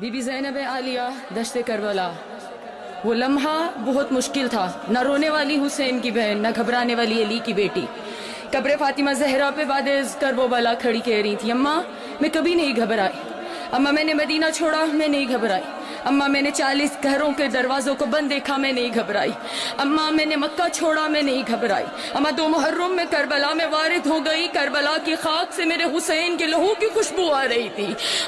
Be be زینب عالیہ دشت کربلا، وہ لمحہ بہت مشکل تھا، نہ رونے والی حسین کی بہن، نہ گھبرانے والی علی کی بیٹی۔ قبر فاطمہ زہرا پہ بعد کرب و بلا کھڑی کہہ رہی تھی، اماں میں کبھی نہیں گھبرائی، اماں میں نے مدینہ چھوڑا میں نہیں گھبرائی، اماں میں نے 40 گھروں کے دروازوں کو بند دیکھا میں نہیں گھبرائی، اماں میں نے مکہ چھوڑا میں نہیں گھبرائی، اماں 2 محرم میں کربلا میں وارد ہو گئی، کربلا کی خاک سے میرے حسین کے لہو کی خوشبو آ رہی تھی،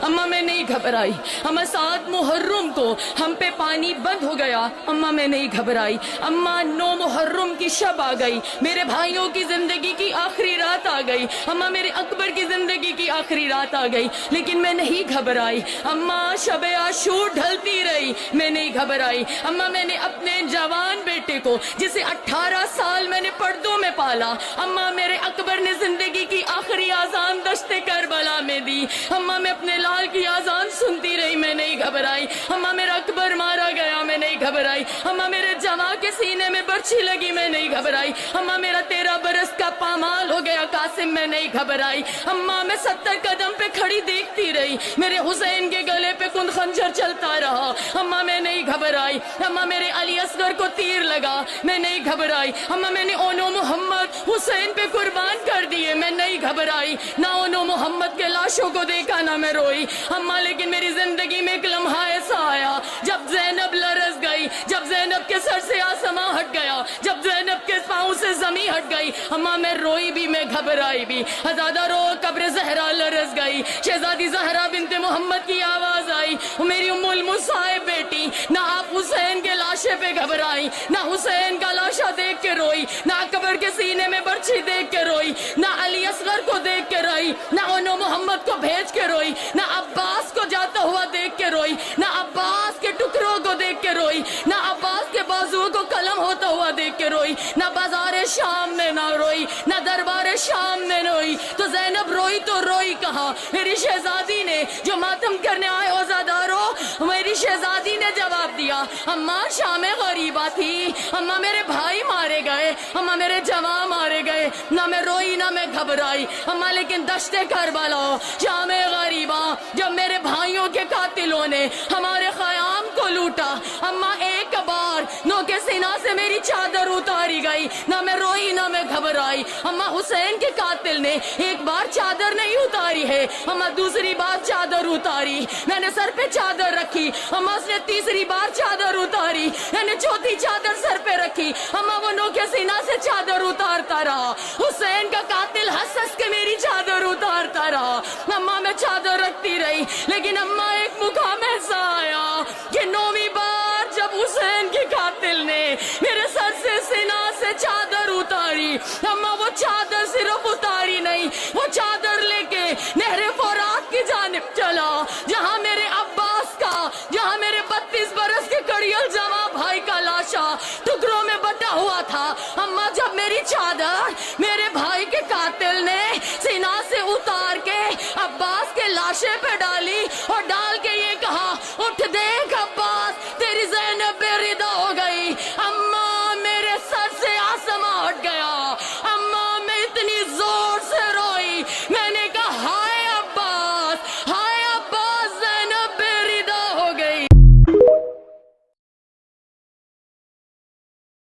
اماں میں نہیں گھبرائی، اماں 7 محرم کو ہم پہ پانی بند ہو گیا، اماں میں نہیں گھبرائی، اماں 9 محرم کی شب آ گئی، میرے بھائیوں کی زندگی کی آخری رات آ گئی، اماں میرے اکبر کی زندگی کی آخری رات آ گئی، لیکن میں نہیں گھبرائی، اماں شب عاشور ڈھلتی رہی میں نہیں گھبرائی، اماں میں نے اپنے جوان بیٹے کو جسے 18 سال میں نے پردوں میں پالا، اماں میرے اکبر نے زندگی کی آخری آذان دشت کربلا میں دی، اماں میں اپنے لال کی آذان سنتی رہی میں نہیں گھبرائی، اماں میرا اکبر مارا گیا میں نہیں گھبرائی، اماں میرے جواں کے سینے میں برچھی لگی میں نہیں گھبرائی، اماں میرا 13 برس کا پامال ہو گیا قاسم میں نہیں گھبرائی، اماں میں 70 قدم پہ کھڑی دیکھتی رہی میرے حسین کے گلے پہ کن خنجر چلتا رہا، اماں میں نہیں گھبرائی، اماں میرے علی اصغر کو تیر لگا میں نہیں گھبرائی، اماں میں نے اونو محمد حسین پہ قربان کر دیے میں نہیں گھبرائی، نہ اونو محمد کے لاشوں کو دیکھا نہ میں روئی، اماں لیکن میری زندگی میں ایک لمحہ ایسا آیا جب زینب لرز گئی، جب زینب کے سر سے آسمان ہٹ گیا، جب زینب کے پاؤں سے زمین ہٹ گئی، اماں میں روئی بھی میں گھبرائی بھی، ہزادہ رو قبر زہرا لرز گئی، شہزادی زہرا بنت محمد کی آواز آئی، میری ام المصائب بیٹی، نہ آپ حسین کے لاشے پہ گھبرائی، نہ حسین کا لاشا دیکھ کے روئی، نہ اکبر کے سینے میں برچھی دیکھ کے روئی، نہ علی اصغر کو دیکھ کے روئی، نہ اونو محمد کو بھیج کے روئی، نہ عباس کو جاتا ہوا دیکھ کے روئی، نہ عباس کے ٹکڑوں کو دیکھ کے روئی، نہ عباس کے بازو کو قلم ہوتا ہوا دیکھ کے روئی، نہ بازار شام میں نہ روئی، نہ دربار شام میں روئی، تو زینب روئی تو روئی کہاں؟ میری شہزادی نے جو ماتم کرنے آئے ہو زادارو، میری شہزادی نے جواب دیا، اماں شام غریبہ تھی، اماں میرے بھائی مارے گئے، اماں میرے جوان مارے گئے، نہ میں روئی نہ میں گھبرائی، اماں لیکن دشت کربلا شام غریبہ جب میرے بھائیوں کے قاتلوں نے ہمارے خیام کو لوٹا، اماں ایک بار نو کے سینہ سے میری چادر اتاری گئی، نہ میں روئی نہ میں گھبرائی، اماں حسین کے قاتل نے ایک بار چادر نہیں اتاری ہے، اماں دوسری بار چادر اتاری، میں نے سر پہ چادر رکھی، اماں اس نے تیسری بار چادر اتاری، میں نے چوتھی چادر سر پہ رکھی، اماں وہ نو کے سینہ سے چادر اتارتا رہا، حسین کا قاتل ہنس ہنس کے میری چادر اتارتا رہا، اماں میں چادر رکھتی رہی، لیکن اماں ایک مقام ایسا آیا کہ 9ویں بار جب حسین کے قاتل نے میرے سر سے سینہ سے چادر اتاری، اماں وہ چادر صرف اتاری نہیں، وہ چادر لے کے نہر فرات کی جانب چلا، جہاں میرے عباس کا، جہاں میرے 32 برس کے کڑیل جواں بھائی کا لاشا ٹکڑوں میں بٹا ہوا تھا، اماں جب میری چادر میرے بھائی کے قاتل نے سینہ سے اتار کے عباس کے لاشے پہ ڈالی اور ڈال کے یہ کہا، اٹھ دیکھ عباس تیری زینب بے ردا ہو گئی، اماں میرے سر سے آسمان ہٹ گیا،